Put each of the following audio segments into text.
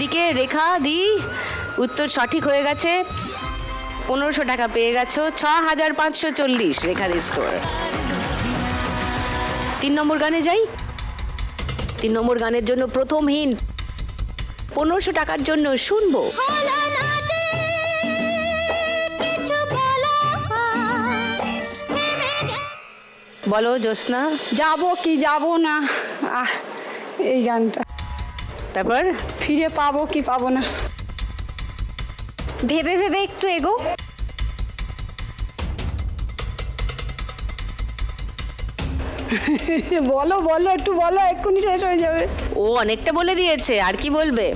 দিকে রেখা দি উত্তর সঠিক হয়ে গেছে। 1500 টাকা পেয়ে গেছো। 6540 রেখা দি স্কোর। 3 নম্বর গানে যাই। 3 নম্বর গানের জন্য প্রথম হিন্ট 1500 টাকার জন্য শুনবো। বলো জ্যোৎস্না। যাব কি যাব না, এই গানটা তারপর ফিরে পাবো কি পাবো না। ভেবে ভেবে একটু এগো। বলো বলো একটু বলো, এক্ষুনি শেষ হয়ে যাবে। ও অনেকটা বলে দিয়েছে, আর কি বলবে?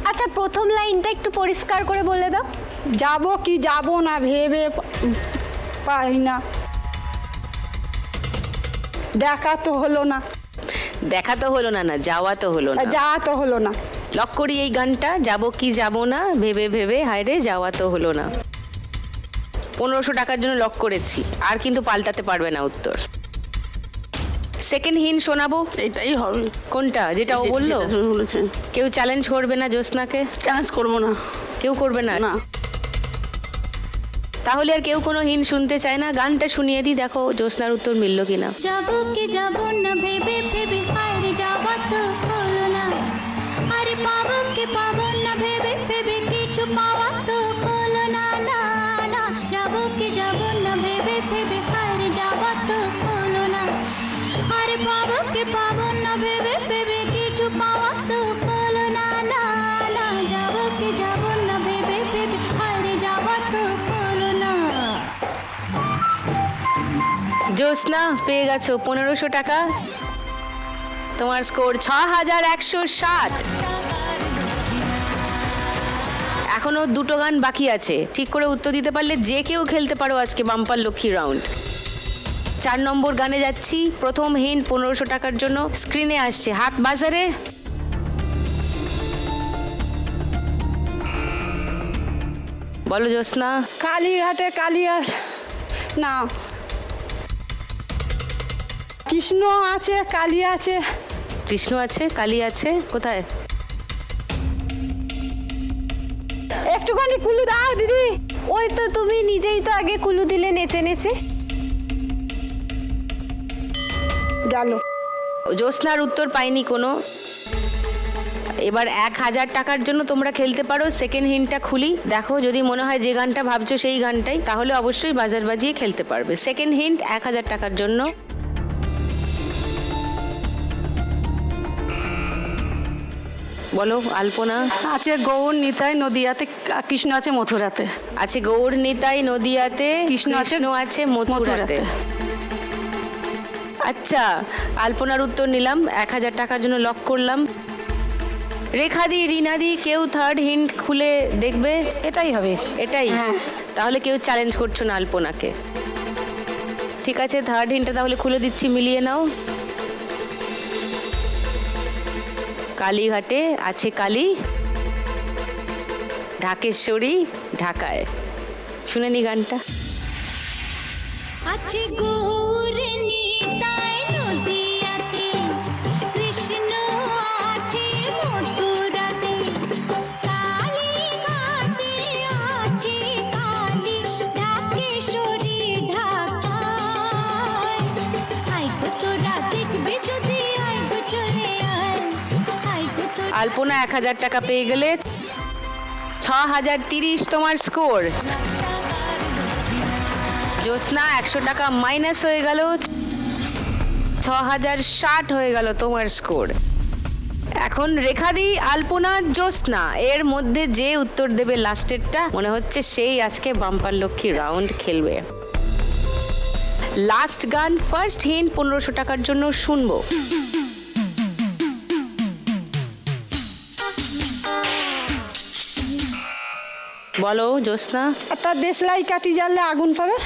আচ্ছা, প্রথম লাইনটা একটু পরিষ্কার করে বলে দাও। যাব কি যাব না ভেবে পাই না, দেখা তো হলো না। দেখা তো হলো না, না যাওয়া তো হলো না। যা তো হলো না। লক করি এই গানটা। যাব কি যাব না ভেবে ভেবে হায়রে যাওয়া তো হলো না। 1500 টাকার জন্য লক করেছি, আর কিন্তু পাল্টাতে পারবে না উত্তর। সেকেন্ড হিন্ট শোনাবো। এটাই হবে। কোনটা? যেটা ও বললো? যেটা তুমি বলেছে। কেউ চ্যালেঞ্জ করবে না জ্যোৎস্নাকে? চ্যালেঞ্জ করবো না। কেউ করবে না? না। তাহলে আর কেউ কোনো হিন্ট শুনতে চায় না? গানটা শুনিয়ে দিই, দেখো জ্যোৎস্নার উত্তর মিলল কিনা। যাবো কি যাবো না ভেবে ভেবে আরে যাওয়া তো হলো না, আরে পাবো কি পাবো না ভেবে ভেবে কিছু পাওয়া তো হলো না, না না যাবো কি যাবো না ভেবে ভেবে আরে যাওয়া তো হলো না, আরে পাবো কি পাবো না ভেবে ভেবে কিছু পাওয়া তো হলো না, না না যাবো কি যাবো না ভেবে ভেবে আরে যাওয়া তো হলো না। জ্যোৎস্না পেয়ে গেছো 1500 টাকা। তোমার স্কোর 6160। এখনো দুটো গান বাকি আছে। ঠিক করে উত্তর দিতে পারলে যে কেউ খেলতে পারো আজকে বাম্পার লক্ষ্মী রাউন্ড। 4 নম্বর গানে যাচ্ছি। প্রথম হিন্ট 1500 টাকার জন্য স্ক্রিনে আসছে হাট বাজারে। বলো জ্যোৎস্না। কালীঘাটে কালিয়া না, কৃষ্ণ আছে কালী আছে। কৃষ্ণ আছে, কালী আছে, কোথায়? একটুখানি কুলু দাও দিদি। ওই তো তুমি নিজেই তো আগে কুলু দিলে নেচে নেচে। গেল। জ্যোৎস্নার উত্তর পাইনি কোনো। এবার 1000 টাকার জন্য তোমরা খেলতে পারো। সেকেন্ড হিন্টটা খুলি, দেখো যদি মনে হয় যে গানটা ভাবছো সেই গানটাই, তাহলে অবশ্যই বাজার বাজিয়ে খেলতে পারবে। সেকেন্ড হিন্ট 1000 টাকার জন্য। বলো আলপনা। আছে গৌর নিতাই নদিয়াতে, কৃষ্ণ আছে মথুরাতে। আছে গৌর নিতাই নদিয়াতে, কৃষ্ণ আছে মথুরাতে। আচ্ছা, আলপনার উত্তর নিলাম, 1000 টাকার জন্য লক করলাম। রেখাদি, রিনাদি, কেউ থার্ড হিন্ট খুলে দেখবে? এটাই হবে। এটাই? হ্যাঁ। তাহলে কেউ চ্যালেঞ্জ করছো না আলপনাকে। ঠিক আছে, থার্ড হিন্টটা তাহলে খুলে দিচ্ছি, মিলিয়ে নাও। কালীঘাটে আছে কালী, ঢাকেশ্বরী ঢাকায়। শুনে নি গানটা। আছে গৌর নিতাই নদিয়াতে, কৃষ্ণ আছে মথুরাতে, কালীঘাটে আছে কালী, ঢাকেশ্বরী ঢাকায়। আই গো তোরা দেখবে যদি, আই গো চলে আয়, আই গো তোরা। আলপনা 1000 টাকা পেয়ে গেলে। 6030 তোমার স্কোর। জ্যোৎস্না 100 টাকা মাইনাস হয়ে গেল, 6060 হয়ে গেল তোমার স্কোর। এখন রেখাদি, আলপনা, জ্যোৎস্না, এর মধ্যে যে উত্তর দেবে লাস্টেরটা, মনে হচ্ছে সেই আজকে বাম্পার লক্ষ্মী রাউন্ড খেলবে। লাস্ট গান, ফার্স্ট হিন্ট 1500 টাকার জন্য শুনবো। বলো জ্যোৎস্না। একটা দেশলাই কাঠি জ্বাললে আগুন পাবে।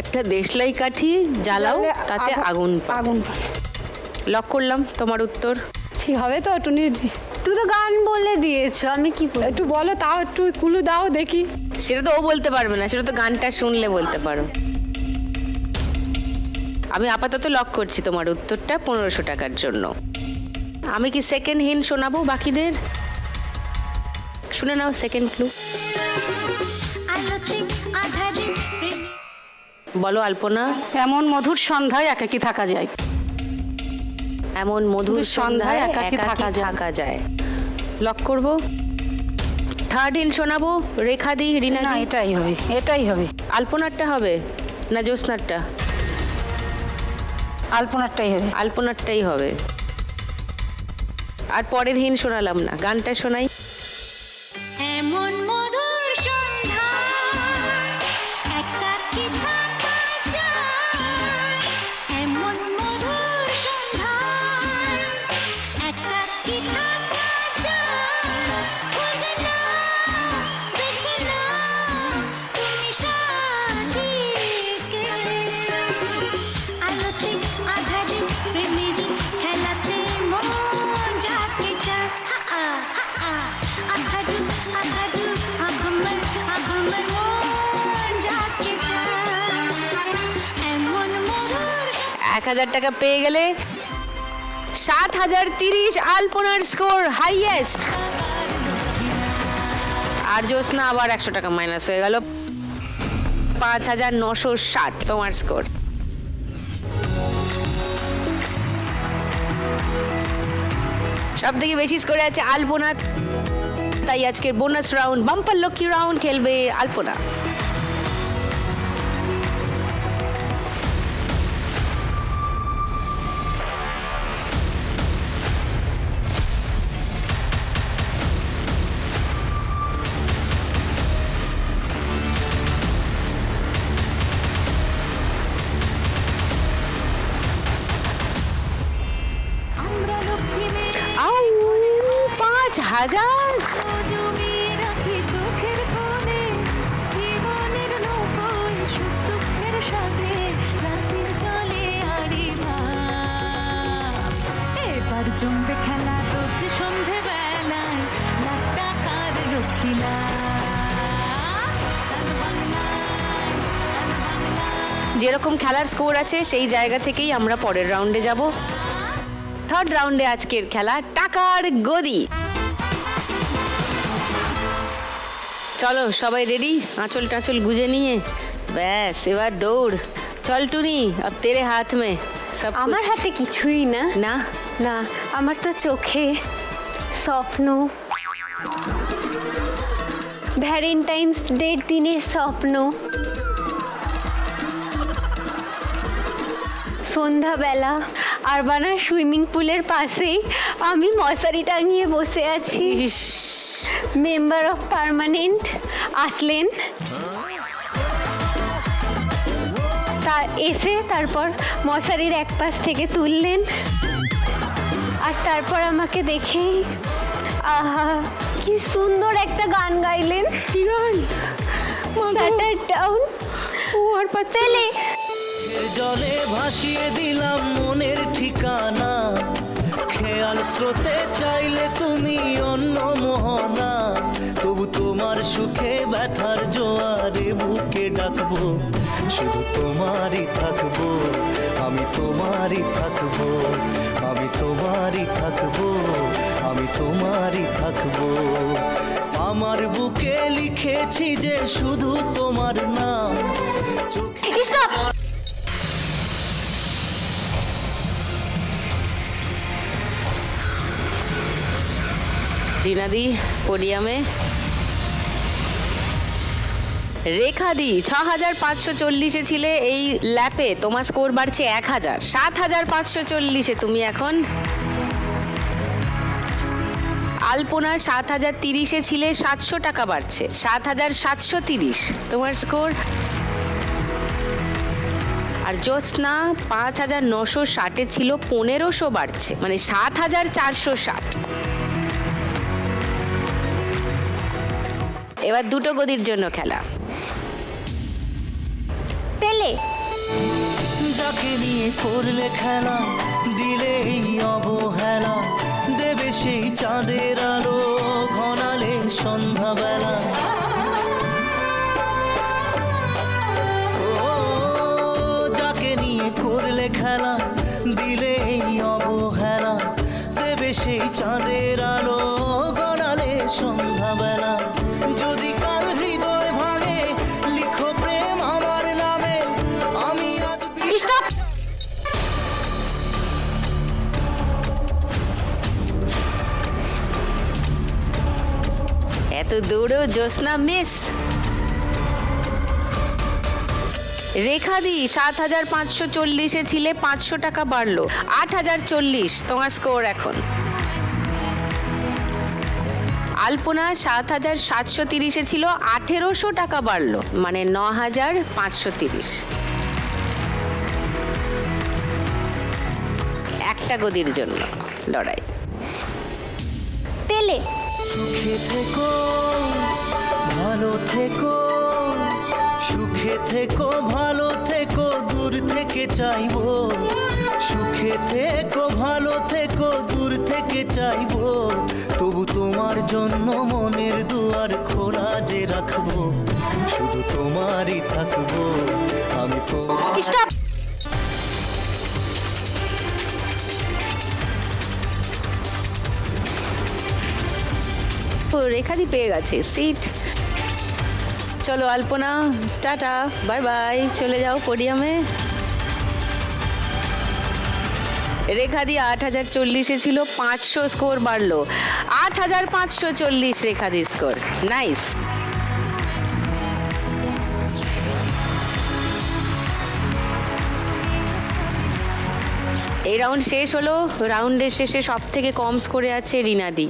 একটা দেশলাই কাঠি জ্বালাও, তাতে আগুন পাবে। আগুন পাবে। লক করলাম তোমার উত্তর। ঠিক হবে তো টুনি দিদি? তুই তো গান বলে দিয়েছো, আমি কি বলবো? একটু বলো, তাও একটু কুলু দাও দেখি। সেটা তো ও বলতে পারবে না, সেটা তো গানটা শুনলে বলতে পারো। আমি আপাতত লক করছি তোমার উত্তরটা 1500 টাকার জন্য। আমি কি সেকেন্ড হিন্ট শোনাবো বাকিদের? শুনে নাও সেকেন্ড ক্লু। আলোতে আধারে প্রেম বলো আলপনা। এমন মধুর সন্ধ্যায় একাকী থাকা যায়। এমন মধুর সন্ধ্যায় একাকী থাকা যায়। লক করব। থার্ড হিন্ট শোনাবো রেখাদি, না রিনাদি। এটাই হবে, এটাই হবে। আলপনারটা হবে না জ্যোৎস্নারটা? আলপনারটাই হবে। আলপনারটাই হবে। আর পরের হিন্ট শোনালাম না, গানটা শোনাই। এমন মধুর সন্ধ্যা একাকী থাকা যায়, এমন মধুর সন্ধ্যা একাকী থাকা যায়, খুঁজে নাও, দেখে নাও তুমি সাথীকে, আলোতে আধারে প্রেমেরই খেলাতে মন যাকে চায়, হা হা আধারু আধারু আঘমর আঘমর মন যাকে চায়, এমন মধুর 1000 টাকা পেয়ে গেলে 7030 আলপনার স্কোর হাইয়েস্ট। আর জ্যোৎস্না আবার 100 টাকা মাইনাস হয়ে গেল, 5960 তোমার স্কোর। সব থেকে বেশি স্কোরে আছে আলপনা, তাই আজকের bonus round bumper Lakshmi round খেলবে আলপনা। আমরা লক্ষ্মী মেয়ে আউ 5000। জমিয়ে রাখি চোখের কোণে, জীবনের নৌকোয় সুখ দুঃখের সাথে রাতের চলে আড়ি ভাব, এবার জমবে খেলা রোজ সন্ধে বেলায়, লাখ টাকার রক্ষিলা যেরকম খেলার স্কোর আছে সেই জায়গা থেকেই আমরা পরের রাউন্ডে যাব। থার্ড রাউন্ডে আজকের খেলা টাকার গদি। চলো সবাই রেডি, আঁচল টাঁচল গুজে নিয়ে, ব্যাস এবার দৌড়। চল টুনি, अब तेरे हाथ में सब कुछ। আমার হাতে কিছুই না। না না, আমার তো চোখে স্বপ্ন, ভ্যালেন্টাইন্স ডের দিনের স্বপ্ন, সন্ধ্যাবেলা আরবানা সুইমিং পুলের পাশেই আমি মশারি টাঙিয়ে বসে আছি। ইস, মেম্বার অফ পার্মানেন্ট আসলেন, তারপর মশারির এক পাশ থেকে তুললেন, আর তারপর আমাকে দেখেই আহা কি সুন্দর একটা গান গাইলেন। কি গান? স্যাটার টাউন ও আর পাচ্ছে পেলে। জলে ভাসিয়ে দিলাম মনের ঠিকানা, খেয়াল স্রোতে চাইলে তুমি অন্য মোহনা, তবু তোমার সুখে ব্যথার জোয়ারে বুকে ডাকবো, শুধু তোমারই থাকবো, আমি তোমারই থাকবো, আমি তোমারই থাকবো, আমি তোমারই থাকবো। আমার বুকে লিখেছি যে শুধু তোমার নাম, স্টপ। রিনাদি পোডিয়ামে, রেখাদি 6540-এ ছিলে এই ল্যাপে, তোমার স্কোর বাড়ছে 1000, 7540-এ তুমি এখন। আলপনা 7030-এ ছিলে, 700 টাকা বাড়ছে, 7730 তোমার স্কোর। আর জ্যোৎস্না 5960-এ ছিল, 1500 বাড়ছে, মানে 7460। এবার দুটো গদির জন্য খেলা। পেলে। যাকে নিয়ে করলে খেলা, দিলে এই অবহেলা, দেবে সেই চাঁদের আলো ঘনালে সন্ধ্যাবেলা। ও যাকে নিয়ে করলে খেলা, দিলে এই অবহেলা, দেবে সেই সন্ধ্যাবেলা। যদি কাল হৃদয় ভাঙে লিখো প্রেম আমার নামে, আমি আজ স্টপ। এত দৌড়েও জ্যোৎস্না মিস। রেখাদি ৭,৫৪০-এ ছিলে, ৫০০ টাকা বাড়লো, ৮,০৪০ তোমার স্কোর এখন। আলপনা ৭,৭৩০-এ ছিল, ১৮০০ টাকা বাড়লো, মানে ৯,৫৩০। একটা গদির জন্য লড়াই। তেলে সুখে থেকো ভালো থেকো, সুখে থেকো ভালো থেকো, দূর থেকে চাইবো। সুখে থেকো ভালো থেকো, দূর থেকে চাইবো। তবু তোমার জন্য মনের দুয়ার খোলা যে রাখবো, শুধু তোমারই থাকবো আমি। তোমার স্টপ। রেখাদি পেয়ে গেছে সিট। চলো আলপনা, টাটা, বাই বাই, চলে যাও পোডিয়ামে। রেখাদি ৮,০৪০-এ ছিল, ৫০০ স্কোর বাড়লো, ৮,৫৪০ রেখাদি স্কোর। নাইস। এই রাউন্ড শেষ হলো। রাউন্ডের শেষে সব থেকে কম স্কোরে আছে রিনাদি।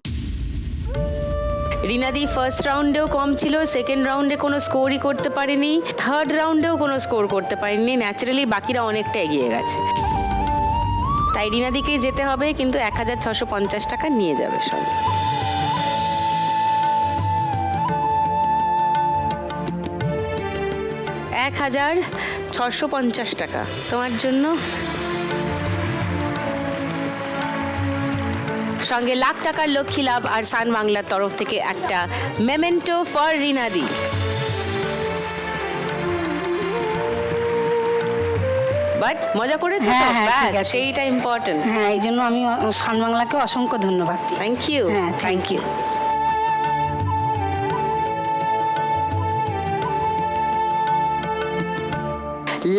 রিনাদি ফার্স্ট রাউন্ডেও কম ছিল, সেকেন্ড রাউন্ডে কোনো স্কোরই করতে পারেনি, থার্ড রাউন্ডেও কোনো স্কোর করতে পারেনি। ন্যাচারালি বাকিরা অনেকটা এগিয়ে গেছে, তাই রিনাদিকেই যেতে হবে, কিন্তু ১,৬৫০ টাকা নিয়ে যাবে সব। $১,৬৫০ টাকা তোমার জন্য, সঙ্গে লাখ টাকার লক্ষ্মী লাভ আর সান বাংলার তরফ থেকে একটা মেমেন্টো ফর রিনাদি। বাট মজা করেছো? হ্যাঁ, হ্যাঁ, ঠিক আছে। সেইটা ইম্পর্টেন্ট। হ্যাঁ, এই জন্য আমি সান বাংলাকে অসংখ্য ধন্যবাদ দিই। Thank you. হ্যাঁ, থ্যাংক ইউ।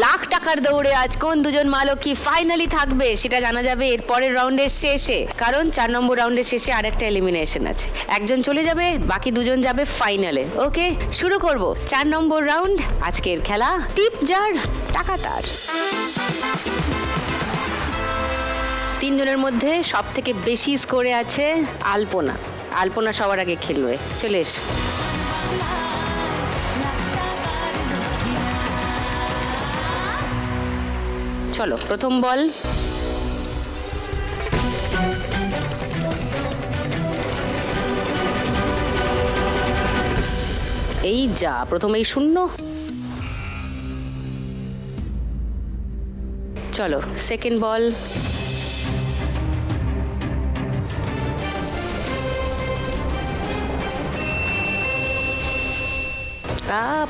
লাখ টাকার দৌড়ে আজ কোন দুজন মা লক্ষ্মী ফাইনালি থাকবে সেটা জানা যাবে এর পরের রাউন্ডের শেষে, কারণ ৪ নম্বর রাউন্ডের শেষে আরেকটা এলিমিনেশন আছে। একজন চলে যাবে, বাকি দুজন যাবে ফাইনালে। ওকে, শুরু করব ৪ নম্বর রাউন্ড। আজকের খেলা টিপ যার টাকা তার। ৩ জনের মধ্যে সব থেকে বেশি স্কোরে আছে আলপনা। আলপনা সবার আগে খেলবে, চলে এসো। চলো, প্রথম বল। এই যা, প্রথমেই শূন্য। চলো সেকেন্ড বল।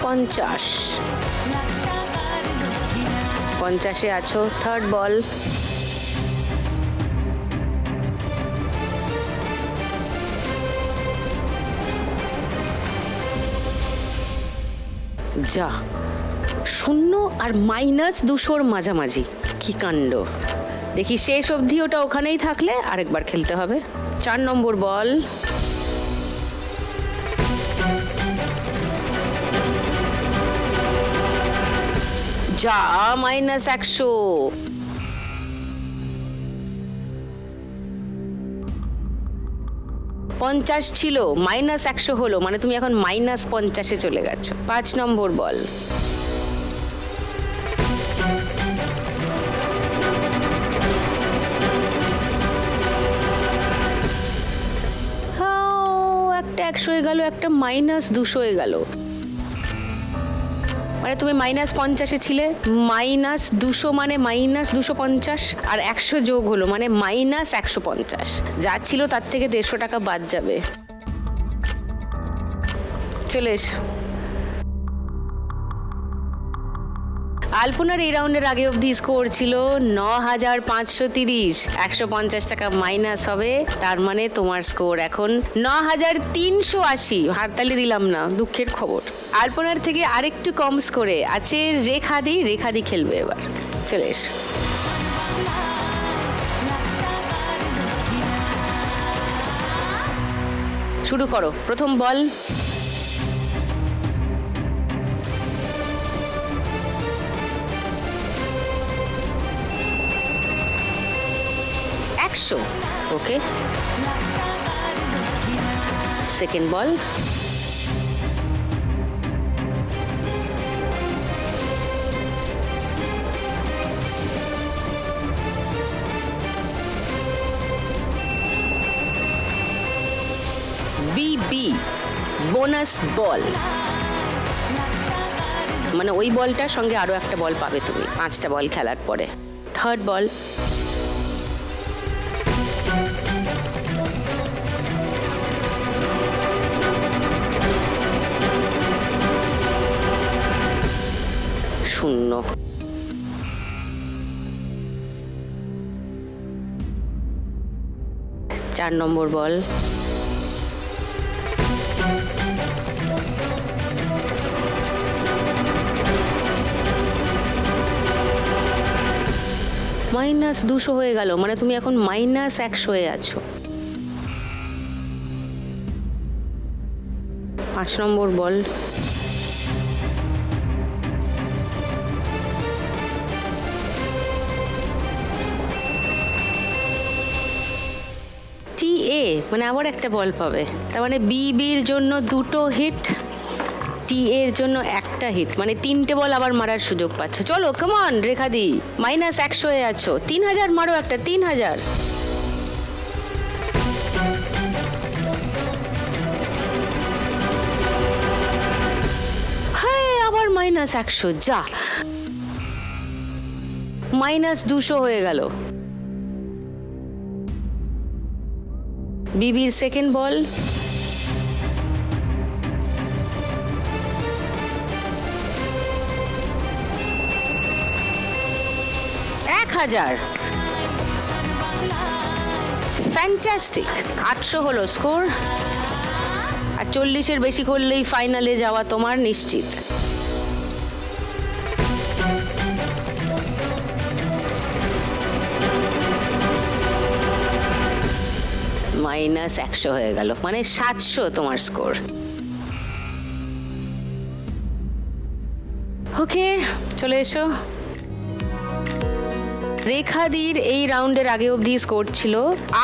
$50, 50-এ আছো। থার্ড বল। যা, শূন্য আর -200-র মাঝামাঝি, কি কাণ্ড। দেখি শেষ অবধি ওটা ওখানেই থাকলে আরেকবার খেলতে হবে। 4 নম্বর বল। যা, -100। $50 ছিল, -100 হলো, মানে তুমি এখন -50-এ চলে গেছো। 5 নম্বর বল। একটা 100 হয়ে গেল, একটা -200 হয়ে গেল, মানে তুমি -50-এ ছিলে, -200 মানে -250, আর 100 যোগ হলো মানে -150। যা ছিল তার থেকে 150 টাকা বাদ যাবে। চলে এসো। আলপনার এই রাউন্ডের আগে অবধি স্কোর ছিল 9,530। 150 টাকা মাইনাস হবে, তার মানে তোমার স্কোর এখন 9,380। হাততালি দিলাম না, দুঃখের খবর। আলপনার থেকে আরেকটু কম স্কোরে আছে রেখাদি। রেখাদি খেলবে এবার, চলে এসো। শুরু করো, প্রথম বল। ওকে, সেকেন্ড বল। বিবি বোনাস বল, মানে ওই বলটার সঙ্গে আরো একটা বল পাবে তুমি 5টা বল খেলার পরে। থার্ড বল। শূন্য। 4 নম্বর বল। -200 হয়ে গেল, মানে তুমি এখন -100 হয়ে আছো। 5 নম্বর বল। TA, মানে আবার একটা বল পাবে, তার মানে বিবির জন্য 2টো হিট, TA এর জন্য 1টা হিট, মানে 3টে বল আবার মারার সুযোগ পাচ্ছ। চলো কামন রেখাদি, -100 হয়ে আছো। 3000 মারো একটা, 3000। হ্যাঁ, আবার -100, যা -200 হয়ে গেল। বিবির সেকেন্ড বল। ফ্যান্টাস্টিক। 800 হলো স্কোর, আর 40-এর বেশি করলেই ফাইনালে যাওয়া তোমার নিশ্চিত। -100 হয়ে গেল, মানে 700 তোমার স্কোর। ওকে, চলে এসো। রেখাদির এই রাউন্ডের আগে অবধি স্কোর ছিল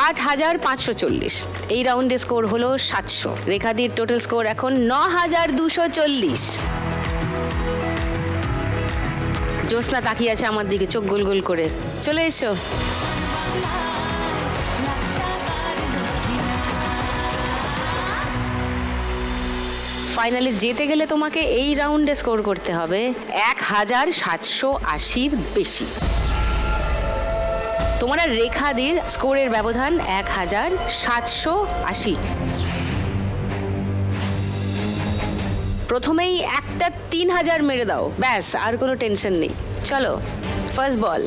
8,540। এই রাউন্ডে স্কোর হলো 700। রেখাদির টোটাল স্কোর এখন 9,240। জ্যোৎস্না তাকিয়ে আছে আমার দিকে চোখ গোল গোল করে। চলে এসো। ফাইনালে যেতে গেলে তোমাকে এই রাউন্ডে স্কোর করতে হবে 1,780-র বেশি। তোমার আর রেখাদির স্কোরের ব্যবধান 1,780। প্রথমেই একটা 3,000 মেরে দাও, ব্যাস, আর কোনো টেনশন নেই। চলো, ফার্স্ট বল।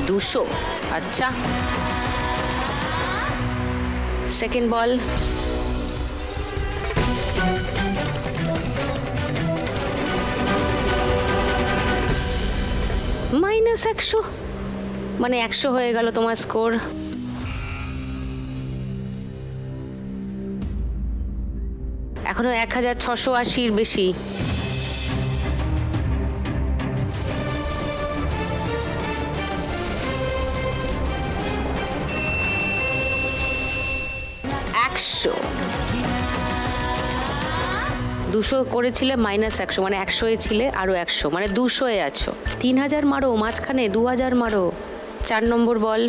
দুশো, আচ্ছা। সেকেন্ড বল। -100, মানে 100 হয়ে গেল তোমার স্কোর। এখনো 1,680-র বেশি। দুশো করেছিলে, -100, মানে 100-এ ছিলে, আরো 100, মানে 200-এ আছো। 3,000 মারো, মাঝখানে 2,000 মারো। 4 নম্বর বল।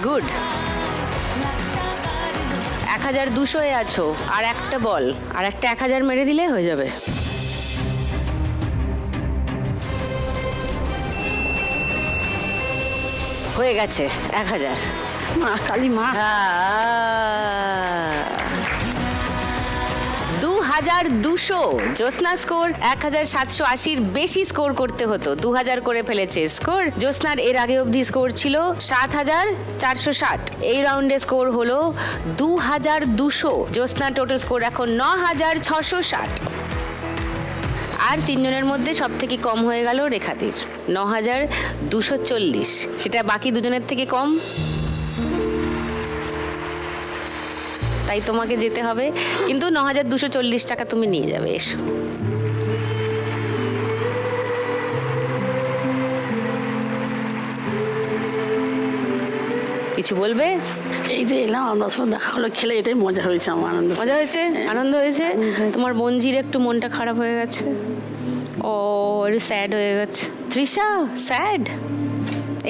গুড। 1,200-এ আছো, আর একটা বল, আর একটা 1,000 মেরে দিলে হয়ে যাবে। হয়ে গেছে 1000। মা কালী মা। 2200। জ্যোৎস্না স্কোর 1780-র বেশি স্কোর করতে হতো, 2000 করে ফেলেছে স্কোর। জ্যোৎস্নার এর আগে অবধি স্কোর ছিল 7460। এই রাউন্ডে স্কোর হলো 2200। জ্যোৎস্না টোটাল স্কোর এখন 9660। আর তিনজনের মধ্যে সব থেকে কম হয়ে গেল রেখাদির, 9240। সেটা বাকি দুজনের থেকে কম, তাই তোমাকে যেতে হবে। কিন্তু 9240 টাকা তুমি নিয়ে যাবে। এসো। কিছু বলবে? এই যে এলাম, আমরা সব দেখা হলো, খেলে এটাই মজা হয়েছে, আমার আনন্দ। মজা হয়েছে, আনন্দ হয়েছে। তোমার মঞ্জির একটু মনটা খারাপ হয়ে গেছে, ও একটু স্যাড হয়ে গেছে। তৃষা স্যাড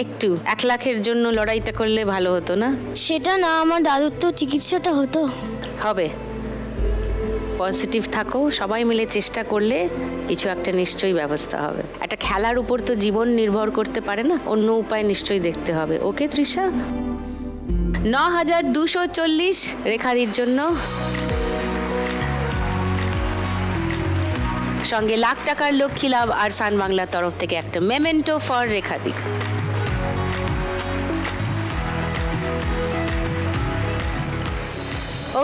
একটু? 1 লাখের জন্য লড়াইটা করলে ভালো হতো না? সেটা না, আমার দাদুর তো চিকিৎসাটা হতো। হবে, পজিটিভ থাকো, সবাই মিলে চেষ্টা করলে কিছু একটা নিশ্চয়ই ব্যবস্থা হবে। একটা খেলার উপর তো জীবন নির্ভর করতে পারে না, অন্য উপায় নিশ্চয়ই দেখতে হবে। ওকে তৃষা, 9240 রেখাদির জন্য, সঙ্গে লাখ টাকার লক্ষ্মী লাভ আর সান বাংলার তরফ থেকে একটা মেমেন্টো ফর রেখাদি।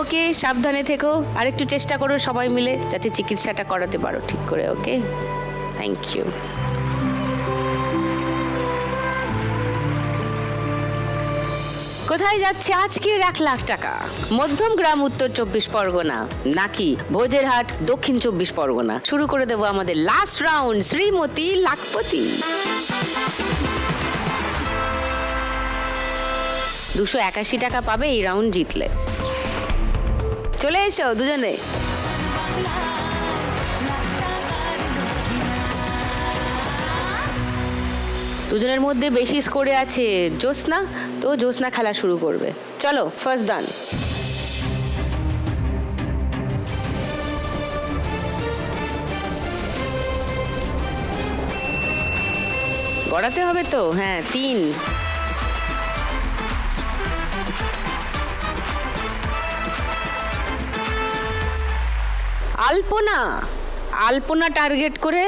ওকে, সাবধানে থেকো, আর একটু চেষ্টা করো সবাই মিলে যাতে চিকিৎসাটা করাতে পারো ঠিক করে। ওকে, থ্যাংক ইউ। কোথায় যাচ্ছে আজকের 1 লাখ টাকা? মধ্যমগ্রাম, উত্তর 24 পরগনা, নাকি ভোজেরহাট, দক্ষিণ 24 পরগনা? শুরু করে দেবো আমাদের লাস্ট রাউন্ড, শ্রীমতী লাখপতি। 281 টাকা পাবে এই রাউন্ড জিতলে। চলে এসো দুজনে। দুজনের মধ্যে বেশি স্কোরে আছে জ্যোৎস্না, তো জ্যোৎস্না খেলা শুরু করবে। চলো, ফার্স্ট দান। গড়াতে হবে তো, হ্যাঁ 3। আলপনা, আলপনা টার্গেট করে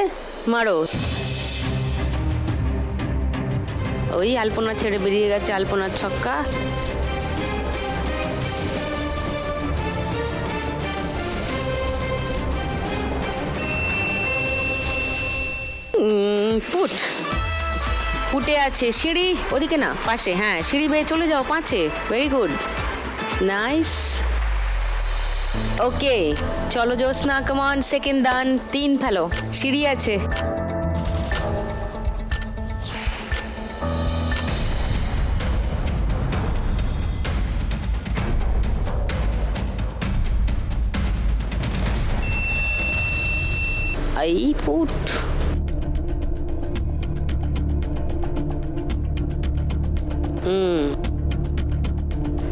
মারো। ওই আলপনা ছেড়ে বেরিয়ে গেছে, আলপনার ছক্কা। ফুট ফুটে আছে। সিঁড়ি ওদিকে না, পাশে, হ্যাঁ সিঁড়ি বেয়ে চলে যাও 5-এ। Very good, nice. ওকে, চলো জ্যোৎস্না, কমান, সেকেন্ড দান, 3 ফেলো। সিঁড়ি আছে। এই পুট,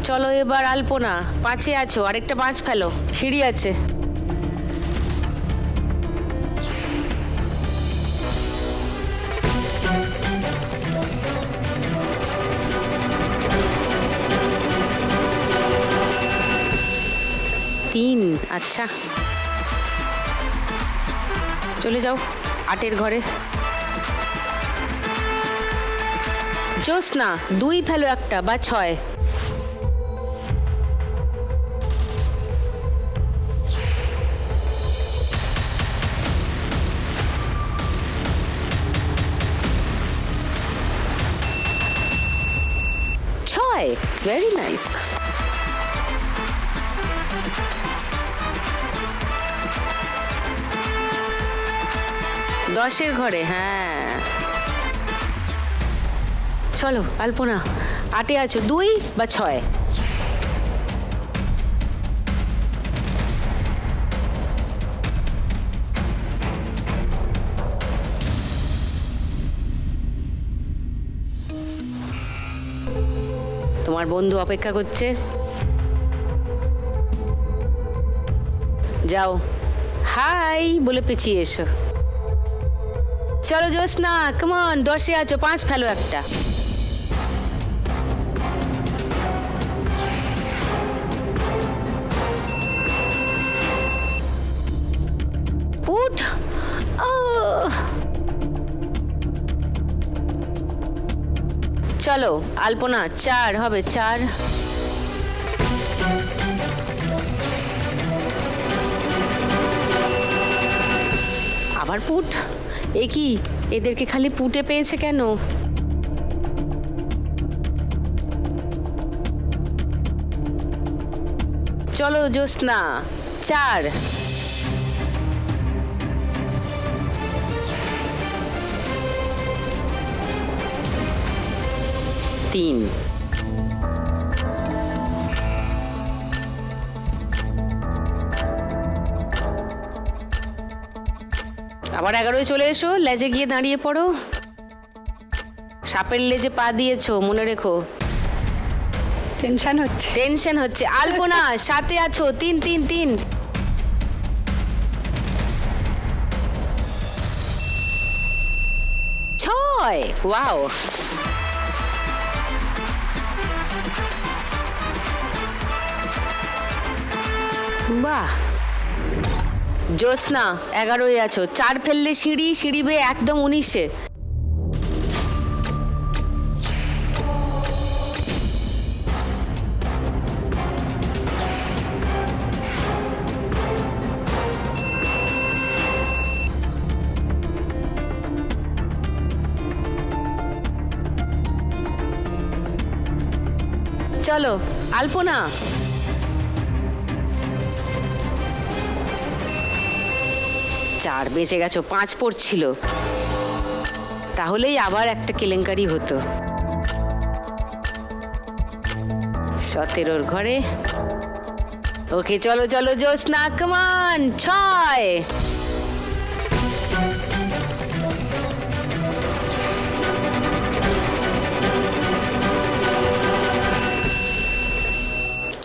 চলো এবার আলপনা, 5-এ আছো, আরেকটা 5 ফেলো। সিঁড়ি আছে। তিন, আচ্ছা চলে যাও 8-এর ঘরে। জ্যোৎস্না 2 ফেলো, একটা বা 6। Very nice. দশের ঘরে, হ্যাঁ চলো আলপনা, 8-এ আছো, 2 বা 6। তোমার বন্ধু অপেক্ষা করছে, যাও হাই বলে পিছিয়ে এসো। চলো জ্যোৎস্না, কমন, 10-এ আছো, 5 ফেলো একটা। চলো আলপনা 4 হবে, 4। আবার পুট, এ কি এদেরকে খালি পুটে পেয়েছে কেন? চলো জ্যোৎস্না 4। তিন। আবার 11 চলে এসো, লেজে গিয়ে দাঁড়িয়ে পড়ো। সাপের লেজে পা দিয়েছো, মনে রেখো। টেনশন হচ্ছে। টেনশন হচ্ছে। আলপনা 7-এ আছো, 3 3 3। ছয়। ওয়াও, বাহ। জ্যোৎস্না 11-এ আছো, 4 ফেললে সিঁড়ি, সিঁড়ি বেয়ে একদম 19-এ। চলো আলপনা। চার বেঁচে গেছো, 5 পড়ছিল, তাহলেই আবার একটা কেলেঙ্কারি হতো। 17-ওর ঘরে। ওকে চলো চলো জ্যোৎস্না, কমান 6।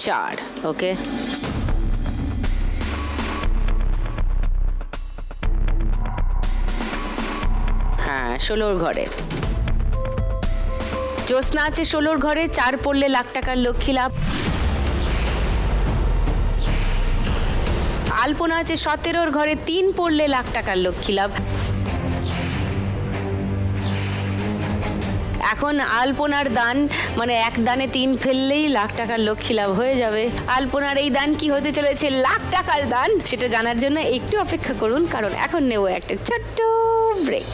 চার। ওকে, হ্যাঁ 16-ওর ঘরে। জ্যোৎস্না আছে 16-ওর ঘরে, 4 পড়লে লাখ টাকার লক্ষ্মী লাভ। আলপনা আছে 17-ওর ঘরে, 3 পড়লে লাখ টাকার লক্ষ্মী লাভ। এখন আলপনার দান মানে এক দানে 3 ফেললেই লাখ টাকার লক্ষ্মী লাভ হয়ে যাবে। আলপনার এই দান কি হতে চলেছে, লাখ টাকার দান, সেটা জানার জন্য একটু অপেক্ষা করুন, কারণ এখন নেব একটা ছোট্ট break.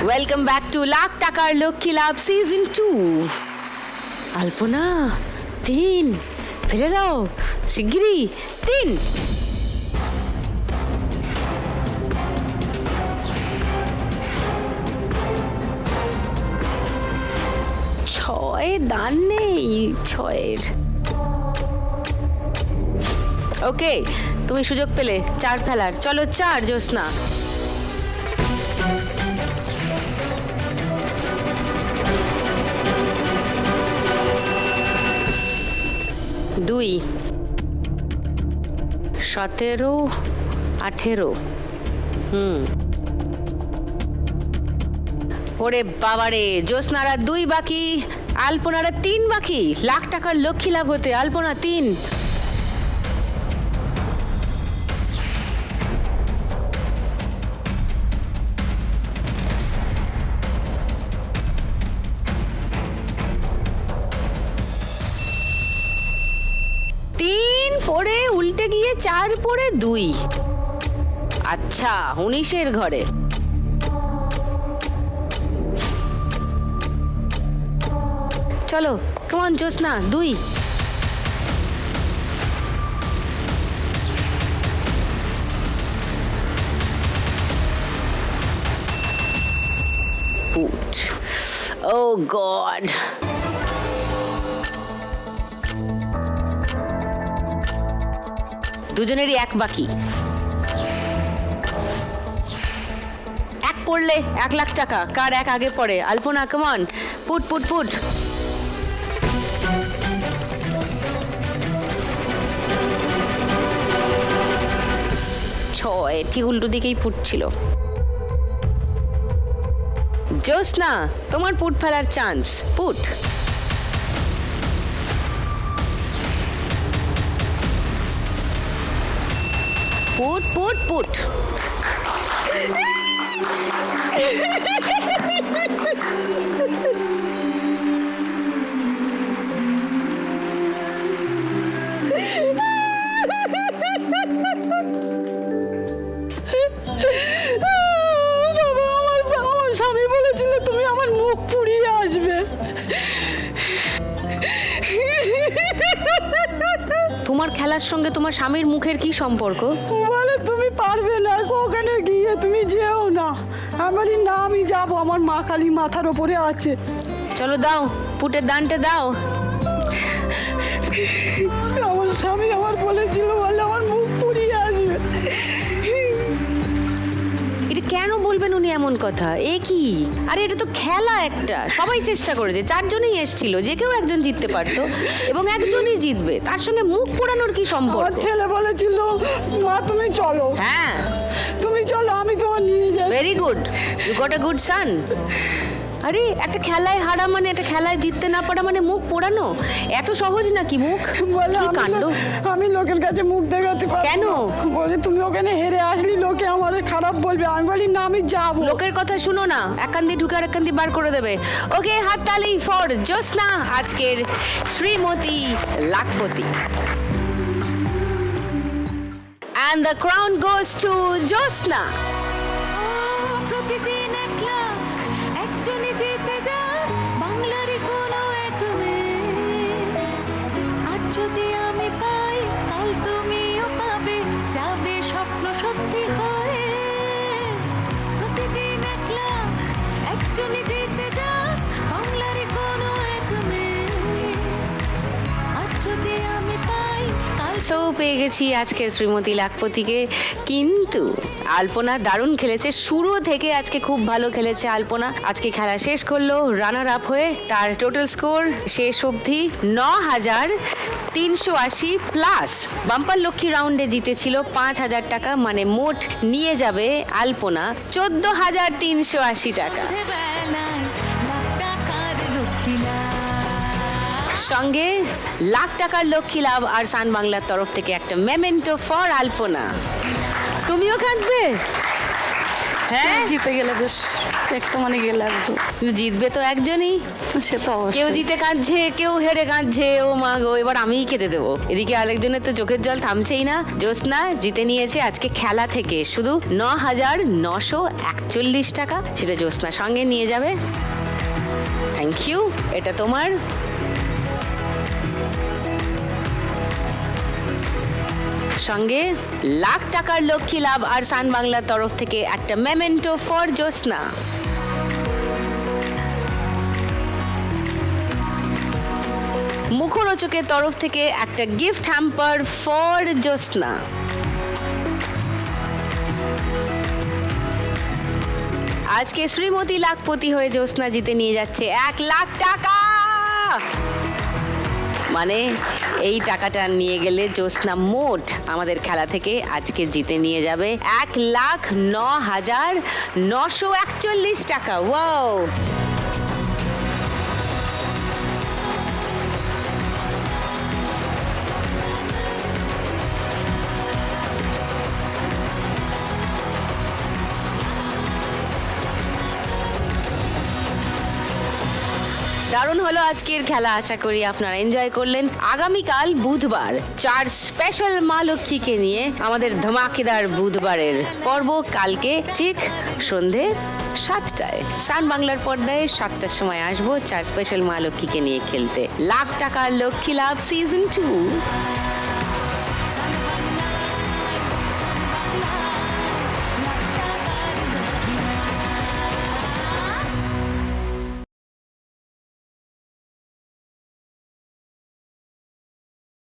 Welcome back to lakh টাকার লক্ষ্মী লাভ সিজন 2। আলপনা 3 ফেলে দাও শিগগিরই, 3। ছয় দান নেই, 6-এর। ওকে, তুমি সুযোগ পেলে 4 ফেলার। চলো 4 জ্যোৎস্না। দুই। 17, 18। ওরে বাবারে, জ্যোৎস্নারা 2 বাকি, আলপনারা 3 বাকি। লাখ টাকার লক্ষ্মী লাভ হতে আলপনা 3। পড়ে উল্টে গিয়ে 4 পড়ে 2। আচ্ছা, 19-এর ঘরে। চলো কমান জ্যোৎস্না 2। পুট। ও গড, দুজনেরই 1 বাকি। 1 পড়লে 1 লাখ টাকা। কার 1 আগে পড়ে? আলপনা, কমান, পুট পুট পুট। ছয়, ঠিক উল্টো দিকেই ফুটছিল। জ্যোৎস্না, তোমার পুট ফেলার chance. Put. Put put put. বাবা, আমার স্বামী বলেছিল তুমি আমার মুখ পুড়িয়ে আসবে। তোমার খেলার সঙ্গে তোমার স্বামীর মুখের কি সম্পর্ক? বলে তুমি পারবে না, ওখানে গিয়ে তুমি যেও না। আমি না, আমি যাবো, আমার মা কালী মাথার ওপরে আছে। চলো দাও, পুটের দানটা দাও। আমার স্বামী আমার বলেছিল, বলে আমার মুখ পুড়িয়ে আসবে। এটা কেন বলবেন উনি এমন কথা? এ কি? আরে এটা তো খেলা একটা, সবাই চেষ্টা করেছে, 4 জনই এসেছিল, যে কেউ একজন জিততে পারতো এবং একজনই জিতবে। তার সঙ্গে মুখ পোড়ানোর কি আমার সম্পর্ক? ছেলে বলেছিল মা তুমি চলো, হ্যাঁ, তুমি চলো, আমি তোমার নিয়ে যাই। Very good, you got a good son. আরে একটা খেলায় হারা মানে, একটা খেলায় জিততে না পারা মানে মুখ পোড়ানো? এত সহজ নাকি মুখ? বলে কি কাণ্ড! আমি লোকের কাছে মুখ দেখাতে পারবো কেন? না। বলে তুমি ওখানে হেরে আসলি, লোকে আমার খারাপ বলবে। আমি বলি না, আমি যাবো। লোকের কথা শুনো না, এক কান দিয়ে ঢুকে আর এক কান দিয়ে বার করে দেবে। ওকে, হাততালি ফর জ্যোৎস্না, আজকের Shrimati lakhpati. And the crown goes to জ্যোৎস্না। প্রতিদিন 1 লাখ একজনই জিতে যায় বাংলারই কোনো এক মেয়ে। আজ যদি আমি পাই, কাল তুমিও পাবে, যাবে স্বপ্ন সত্যি হয়ে। প্রতিদিন 1 লাখ একজনই জিতে যায় বাংলারই কোনো এক মেয়ে। আজ যদি আমি পাই, কাল সো পেয়ে গেছি আজকে শ্রীমতী লাখপতিকে। কিন্তু আলপনা দারুণ খেলেছে, শুরু থেকে আজকে খুব ভালো খেলেছে আলপনা। আজকে খেলা শেষ করলো রানার আপ হয়ে। তার টোটাল স্কোর শেষ অবধি 9,380 প্লাস। বাম্পার লক্ষ্মী রাউন্ডে জিতেছিল 5,000 টাকা, মানে মোট নিয়ে যাবে আলপনা 14,380 টাকা। বেলায় লাখ টাকার লক্ষ্মীরা। সঙ্গে লাখ টাকার লক্ষ্মী লাভ আর সান বাংলার তরফ থেকে একটা মেমেন্টো ফর আলপনা। তুমিও কাঁদবে? হ্যাঁ, জিতে গেলে বেশ একটু মানে গেলে একটু জিতবে তো একজনই। সে তো কেউ অবশ্যই। জিতে কাঁদছে, কেউ হেরে কাঁদছে। ও মা গো, এবার আমিই কেঁদে দেবো। এদিকে আরেকজনের তো চোখের জল থামছেই না। জ্যোৎস্না জিতে নিয়েছে আজকে খেলা থেকে শুধু 9,941 টাকা। সেটা জ্যোৎস্না সঙ্গে নিয়ে যাবে। থ্যাংক ইউ, এটা তোমার। সঙ্গে লাখ টাকার লক্ষ্মী লাভ আর সান বাংলার তরফ থেকে একটা মেমেন্টো ফর জ্যোৎস্না। মুখরোচকের তরফ থেকে একটা গিফট হ্যাম্পার ফর জ্যোৎস্না। আজকে শ্রীমতী লাখপতি হয়ে জ্যোৎস্না জিতে নিয়ে যাচ্ছে 1 লাখ টাকা। মানে এই টাকাটা নিয়ে গেলে জ্যোৎস্না মোট আমাদের খেলা থেকে আজকে জিতে নিয়ে যাবে 1,09,941 টাকা। ওয়াও! দারুণ হলো আজকের খেলা, আশা করি আপনারা এনজয় করলেন। আগামীকাল বুধবার 4 স্পেশাল মা লক্ষ্মীকে নিয়ে আমাদের ধমাকেদার বুধবারের পর্ব কালকে ঠিক সন্ধে 7টায় সান বাংলার পর্দায় 7টার সময় আসবো 4 স্পেশাল মা লক্ষ্মীকে নিয়ে খেলতে লাখ টাকার লক্ষ্মী লাভ সিজন 2।